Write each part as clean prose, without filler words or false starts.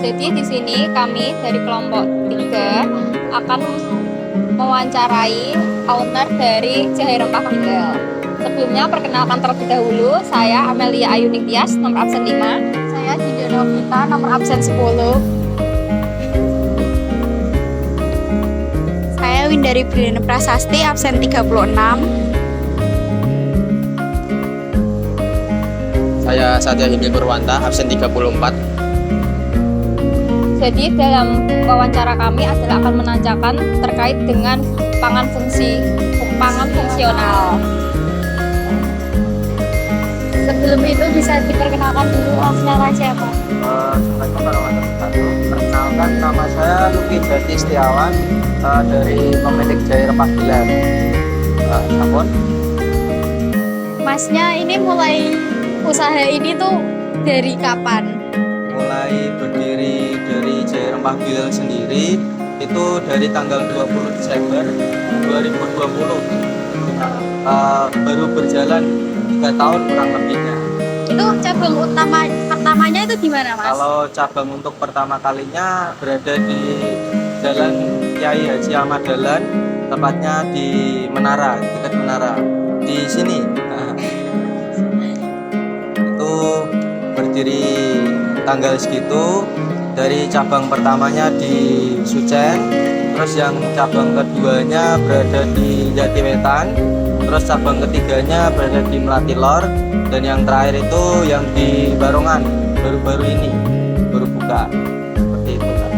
Jadi di sini kami dari kelompok 3 akan mewawancarai owner dari Jahe Rempah Gilel. Sebelumnya perkenalkan terlebih dahulu, saya Amelia Ayuning Tias, nomor absen 5. Saya Dinda Novita, nomor absen 10. Saya Windari Briliana Prasasti, absen 36. Saya Satya Hindi Purwanta, absen 34. Jadi dalam wawancara kami adalah akan menanyakan terkait dengan pangan fungsional. Sebelum itu bisa diperkenalkan dulu secara siapa? Assalamualaikum warahmatullahi wabarakatuh. Perkenalkan, nama saya Luki Jati Setiawan, dari pemilik Jahe Rempah Gilel. Sampun. Masnya ini mulai usaha ini tuh dari kapan? Mulai berdiri dari Jahe Rempah Gilel sendiri itu dari tanggal 20 Desember 2020. Baru berjalan 3 tahun kurang lebihnya. Itu cabang utama pertamanya itu di mana, Mas? Kalau cabang untuk pertama kalinya berada di Jalan Kiai Haji Ahmad Dahlan, tepatnya di Menara, dekat Menara. Di sini. Itu berdiri tanggal segitu. Dari cabang pertamanya di Sucen, terus yang cabang keduanya berada di Jatiwetan, terus cabang ketiganya berada di Melati Lor, dan yang terakhir itu yang di Barongan, baru-baru ini baru buka. Seperti itu kan.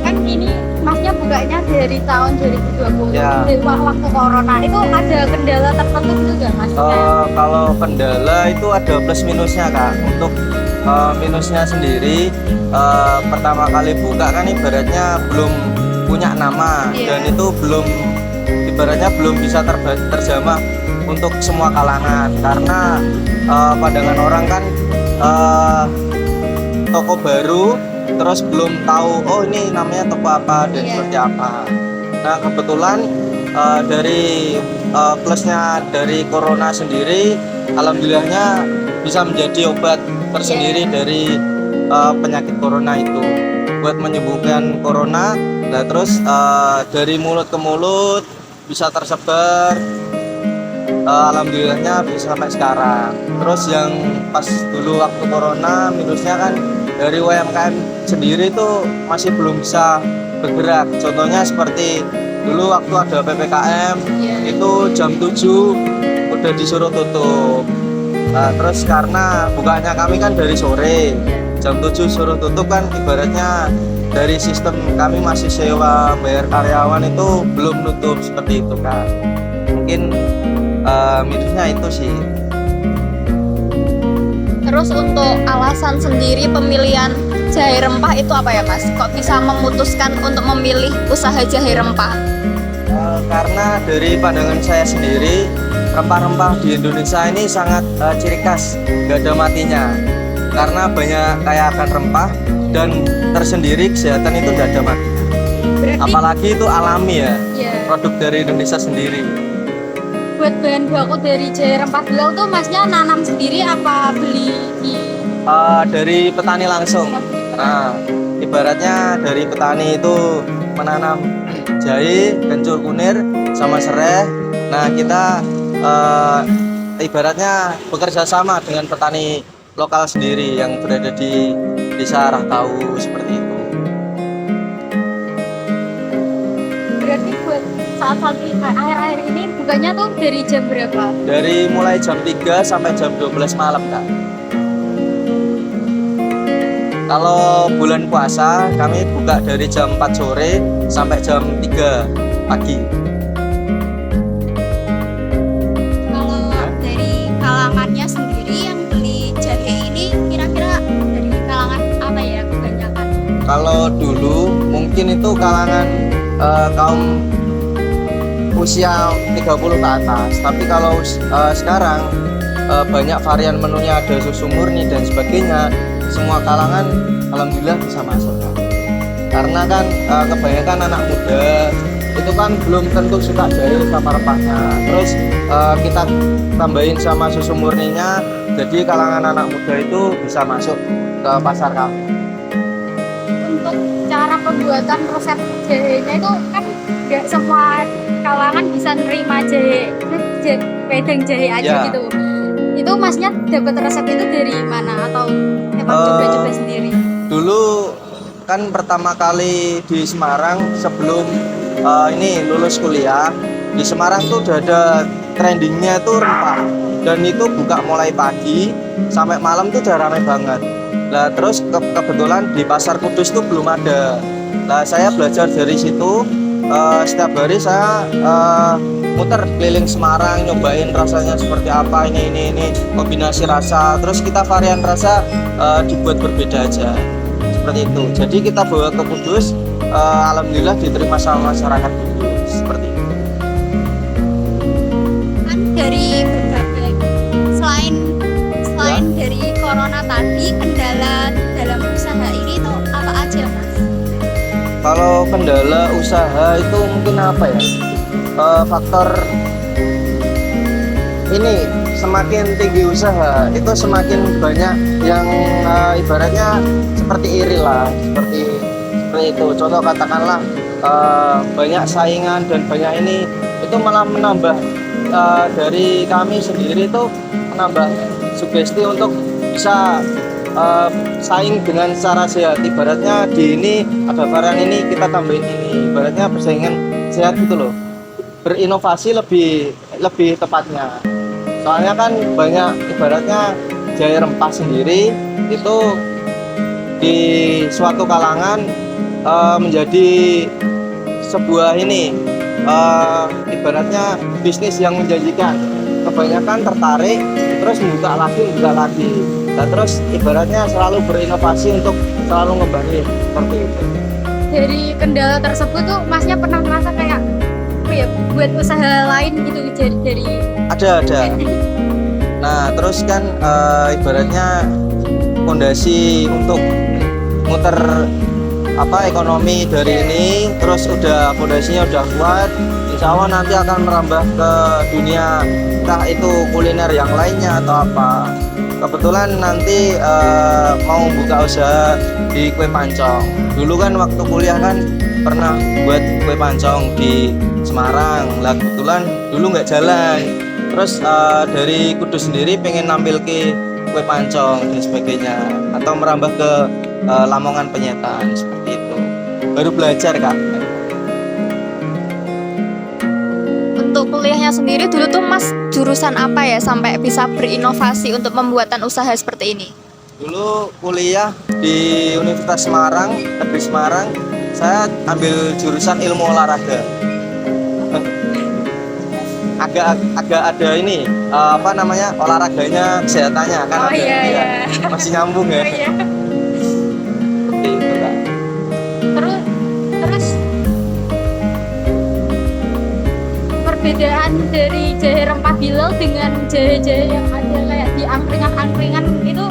Kan ini Masnya bukanya dari tahun 2020. Ya. Di waktu corona itu ada kendala tertentu juga, Mas? Kalau kendala itu ada plus minusnya, Kak. Untuk minusnya sendiri, pertama kali buka kan ibaratnya belum punya nama, dan itu ibaratnya belum bisa terjamah untuk semua kalangan, karena pandangan orang kan toko baru terus belum tahu oh ini namanya toko apa dan seperti apa. Nah kebetulan dari plusnya dari corona sendiri, alhamdulillahnya bisa menjadi obat tersendiri dari penyakit corona itu, buat menyembuhkan corona. Nah terus dari mulut ke mulut bisa tersebar, alhamdulillahnya bisa sampai sekarang. Terus yang pas dulu waktu corona, minusnya kan dari UMKM sendiri itu masih belum bisa bergerak. Contohnya seperti dulu waktu ada PPKM, itu jam 7 udah disuruh tutup. Nah, terus karena bukanya kami kan dari sore, jam 7 suruh tutup kan ibaratnya dari sistem kami masih sewa, bayar karyawan itu belum nutup, seperti itu kan. Mungkin minusnya itu sih. Terus untuk alasan sendiri pemilihan Jahe Rempah itu apa ya, Mas? Kok bisa memutuskan untuk memilih usaha Jahe Rempah? Karena dari pandangan saya sendiri, rempah-rempah di Indonesia ini sangat ciri khas, nggak ada matinya. Karena banyak kaya akan rempah dan tersendiri, kesehatan itu nggak ada matinya. Berarti Apalagi itu alami ya, ya, produk dari Indonesia sendiri. buat bahan baku dari Jahe Rempah Gilel tuh Masnya nanam sendiri apa beli di Dari petani langsung. Nah, ibaratnya dari petani itu menanam jahe, kencur kunir, sama serai. Nah, kita ibaratnya bekerja sama dengan petani lokal sendiri yang berada di Desa Rahtau, seperti itu. berarti buat saat-saat akhir-akhir ini bukanya tuh dari jam berapa? Dari mulai jam 3 sampai jam 12 malam, Kak. Kalau bulan puasa, kami buka dari jam 4 sore sampai jam 3 pagi. Kalau dari kalangannya sendiri yang beli jahe ini kira-kira dari kalangan apa ya kebanyakan? Kalau dulu mungkin itu kalangan kaum usia 30 ke atas, tapi kalau sekarang banyak varian menunya, ada susu murni dan sebagainya. Semua kalangan alhamdulillah bisa masuk, Kak. Karena kan kebanyakan anak muda itu kan belum tentu suka jahe sama rempahnya, terus kita tambahin sama susu murninya, jadi kalangan anak muda itu bisa masuk ke pasar kami. untuk cara pembuatan resep jahenya itu kan nggak semua kalangan bisa nerima wedang jahe aja Ya. gitu. Itu masnya dapat resep itu dari mana atau emang coba-coba sendiri? Dulu kan pertama kali di Semarang sebelum ini lulus kuliah di Semarang tuh udah ada trendingnya itu rempah, dan itu buka mulai pagi sampai malam tuh udah rame banget. Nah terus kebetulan di Pasar Kudus tuh belum ada. Nah saya belajar dari situ. Setiap hari saya muter keliling Semarang, nyobain rasanya seperti apa, ini kombinasi rasa, terus kita varian rasa dibuat berbeda aja seperti itu. Jadi kita bawa ke Kudus, alhamdulillah diterima sama masyarakat Kudus seperti itu. Kan dari berbagai selain dari corona tadi, kendala dalam usaha ini tuh apa aja, Mas? Kalau kendala usaha itu mungkin apa ya? Faktor ini semakin tinggi usaha itu semakin banyak yang ibaratnya seperti iri lah, seperti itu. Contoh katakanlah banyak saingan dan banyak ini, itu malah menambah dari kami sendiri itu menambah sugesti untuk bisa saing dengan secara sehat. Ibaratnya di ini ada varian ini, kita tambahin ini, ibaratnya persaingan sehat gitu loh, berinovasi lebih tepatnya. Soalnya kan banyak ibaratnya jahe rempah sendiri itu di suatu kalangan menjadi sebuah ini ibaratnya bisnis yang menjanjikan. Kebanyakan tertarik terus buka lagi. Nah, terus ibaratnya selalu berinovasi untuk selalu ngembangin seperti itu. Dari kendala tersebut tuh masnya pernah merasa kayak apa ya, buat usaha lain gitu dari Ada. Nah terus kan ibaratnya fondasi untuk muter ekonomi dari ini, terus udah fondasinya udah kuat, insya Allah nanti akan merambah ke dunia entah itu kuliner yang lainnya atau apa. Kebetulan nanti mau buka usaha di kue pancong. Dulu kan waktu kuliah kan pernah buat kue pancong di Semarang. Lah kebetulan dulu nggak jalan. Terus dari Kudus sendiri pengen nampil ke kue pancong dan sebagainya, atau merambah ke Lamongan Penyetan seperti itu. Baru belajar Kak. Untuk kuliahnya sendiri dulu tuh Mas jurusan apa ya sampai bisa berinovasi untuk pembuatan usaha seperti ini? Dulu kuliah di Universitas Semarang, Negeri Semarang, saya ambil jurusan ilmu olahraga. agak ada ini olahraganya, kesehatannya kan. Oh, ada, iya, iya. Masih nyambung ya. Oh, iya. Seperti itu Kak. Terus perbedaan dari jahe rempah Bilal dengan jahe-jahe yang ada kayak di angkringan itu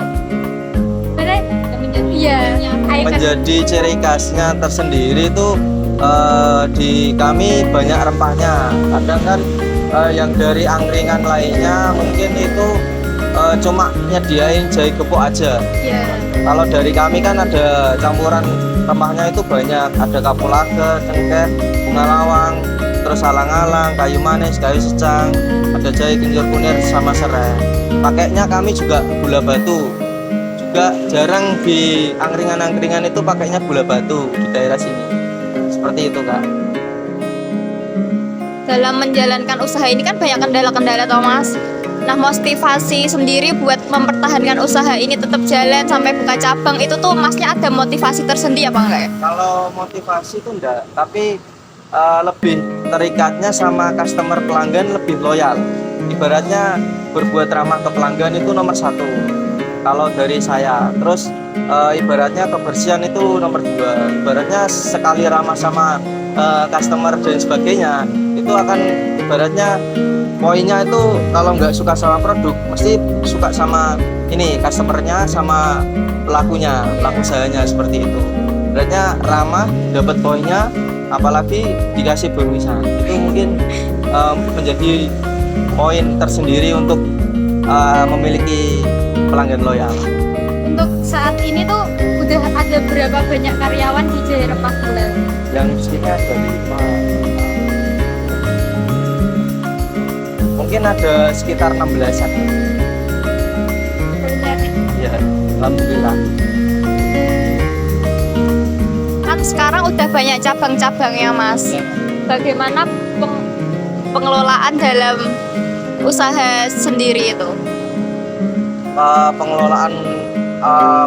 menjadi ciri khasnya tersendiri itu di kami banyak rempahnya. Kadang kan yang dari angkringan lainnya mungkin itu cuma nyediain jahe gepuk aja. Iya. Kalau dari kami kan ada campuran rempahnya itu banyak, ada kapulaga, cengkeh, bunga lawang, terus alang-alang, kayu manis, kayu secang, ada jahe kencur kunir sama serai. Pakainya kami juga gula batu. Juga jarang di angkringan-angkringan itu pakainya gula batu di daerah sini. Seperti itu Kak. Dalam menjalankan usaha ini kan banyak kendala-kendala toh Mas. Nah motivasi sendiri buat mempertahankan usaha ini tetap jalan sampai buka cabang itu tuh Masnya ada motivasi tersendiri apa enggak ya? Kalau motivasi itu enggak, tapi lebih terikatnya sama customer, pelanggan lebih loyal. Ibaratnya berbuat ramah ke pelanggan itu nomor satu kalau dari saya. Terus ibaratnya kebersihan itu nomor dua. Ibaratnya sekali ramah sama customer dan sebagainya, itu akan ibaratnya poinnya itu kalau nggak suka sama produk mesti suka sama ini customernya, sama pelakunya, pelaku usahanya seperti itu. Ibaratnya ramah dapat poinnya, apalagi dikasih bonusan, itu mungkin menjadi poin tersendiri untuk memiliki pelanggan loyal. Untuk saat ini tuh udah ada berapa banyak karyawan di Jahe Rempah Hilal? Yang sini ada 5. Mungkin ada sekitar 16-an. Ya, alhamdulillah. Kan sekarang udah banyak cabang-cabangnya Mas. Bagaimana pengelolaan dalam usaha sendiri itu? Pengelolaan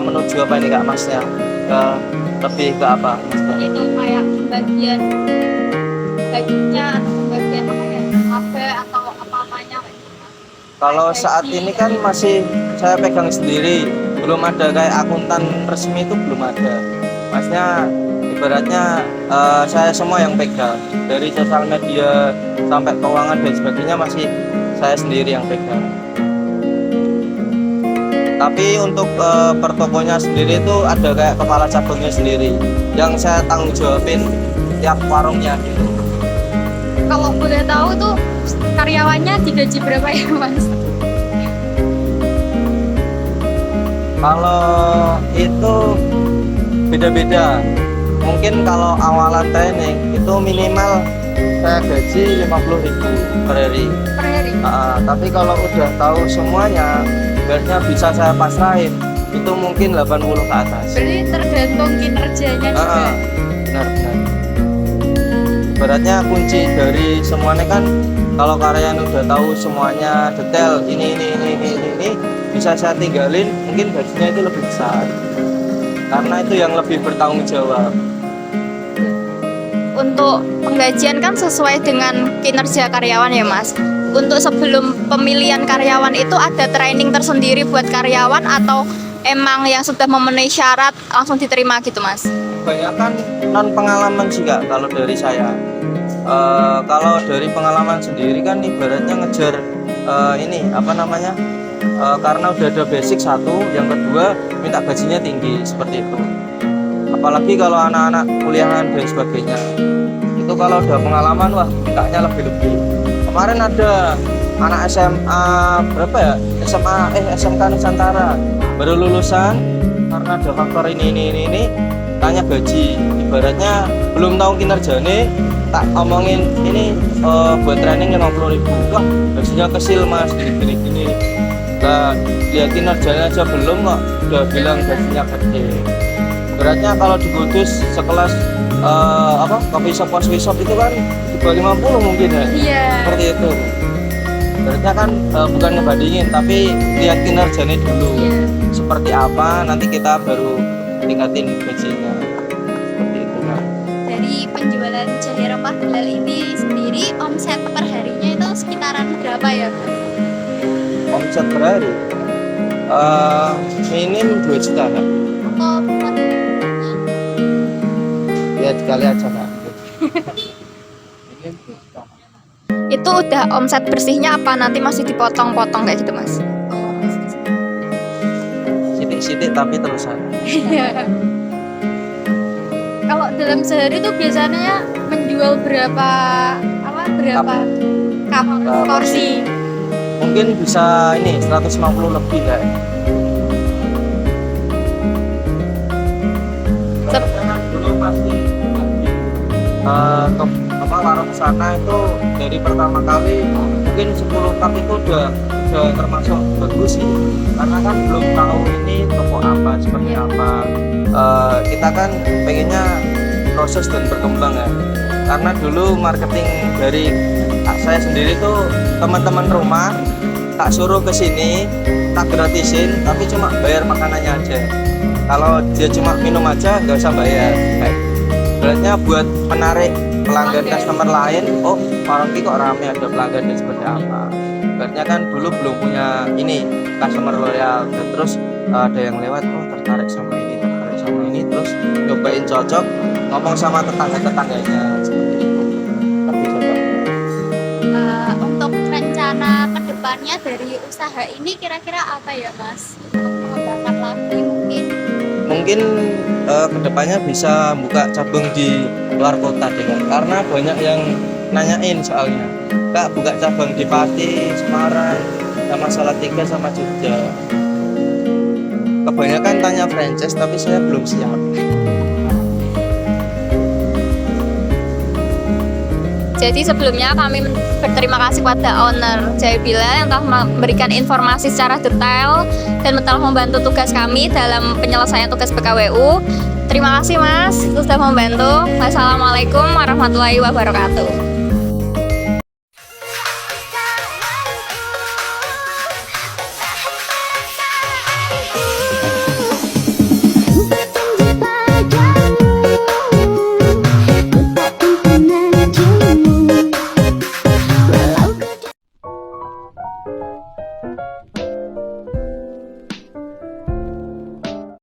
menuju apa ini Kak Masnya? Lebih ke apa Masnya? Itu kayak bagian dagingnya atau bagian apa ya? Apa atau apa-apanya kayak gitu, Mas? Kalau Kayak saat gaji, ini kan masih saya pegang sendiri, belum ada kayak akuntan resmi itu belum ada. Maksudnya ibaratnya saya semua yang pegang, dari sosial media sampai keuangan dan sebagainya masih saya sendiri yang pegang. Tapi untuk per tokonya sendiri itu ada kayak kepala cabangnya sendiri yang saya tanggung jawabin tiap warungnya gitu. Kalau boleh tahu tuh karyawannya digaji berapa ya Mas? Kalau itu beda-beda. Mungkin kalau awalan training itu minimal saya gaji 50.000 per hari. Per hari? Tapi kalau udah tahu semuanya, biasanya bisa saya pasrahin. Itu mungkin 80 ke atas. Berarti tergantung kinerjanya juga. Benar-benar. Ibaratnya kunci dari semuanya kan kalau karyawan udah tahu semuanya detail ini bisa saya tinggalin, mungkin gajinya itu lebih besar. Karena itu yang lebih bertanggung jawab. Untuk penggajian kan sesuai dengan kinerja karyawan ya Mas. Untuk sebelum pemilihan karyawan itu ada training tersendiri buat karyawan atau emang yang sudah memenuhi syarat langsung diterima gitu Mas? Kebanyakan non pengalaman sih Kak kalau dari saya. Kalau dari pengalaman sendiri kan ibaratnya ngejar ini apa namanya? Karena udah ada basic satu, yang kedua minta gajinya tinggi seperti itu. Apalagi kalau anak-anak kuliahan dan sebagainya, itu kalau udah pengalaman wah mintanya lebih-lebih. Kemarin ada anak SMA berapa ya, SMK Nusantara baru lulusan, karena ada faktor ini tanya gaji, ibaratnya belum tahu kinerjanya, tak omongin ini buat training 50.000, wah gajinya kecil Mas, gini. Nah, lihat kinerjanya aja belum kok udah bilang gajinya gede. Beratnya kalau di Kudus sekelas kopi shop itu kan di bawah 50 mungkin ya. Iya. Seperti itu. Beratnya kan bukan ngebandingin tapi lihat kinerjanya dulu. Iya. Seperti apa nanti kita baru tingkatin gajinya. Seperti itu kan. Dari penjualan Jahe Rempah Hilal ini sendiri omset per harinya itu sekitaran berapa ya? Omset per hari minim 2 juta kan? Atau per Ya sekali aja Kak. Minim 2 juta. Itu udah omset bersihnya apa nanti masih dipotong-potong kayak gitu Mas? Sidik-sidik tapi terusan. Kalau dalam sehari tuh biasanya menjual berapa cup porsi? Mungkin bisa ini 150 lebih kan. Dulu pasti ke warung sana itu dari pertama kali mungkin 10 cup itu udah termasuk bagus sih, karena kan belum tahu ini toko apa seperti apa. Kita kan pengennya proses dan berkembang ya, karena dulu marketing dari saya sendiri tuh teman-teman rumah tak suruh ke sini tak gratisin tapi cuma bayar makanannya aja. Kalau dia cuma minum aja nggak usah bayar. Beratnya buat menarik pelanggan customer lain, oh warung ini kok rame ada pelanggan dan seperti apa. Beratnya kan dulu belum punya ini customer loyal, dan terus ada yang lewat oh tertarik sama ini terus nyobain cocok, ngomong sama tetangganya seperti itu. Tapi cocok. untuk rencana kedepannya dari usaha ini kira-kira apa ya Mas? Untuk mengembangkan lagi Mungkin kedepannya bisa buka cabang di luar kota deh Kak. Karena banyak yang nanyain soalnya Kak buka cabang di Pati, Semarang, sama Salatiga sama Jogja. kebanyakan tanya franchise tapi saya belum siap. Jadi sebelumnya kami berterima kasih kepada owner Jaya Bilal yang telah memberikan informasi secara detail dan telah membantu tugas kami dalam penyelesaian tugas BKWU. Terima kasih Mas, sudah membantu. Wassalamualaikum warahmatullahi wabarakatuh.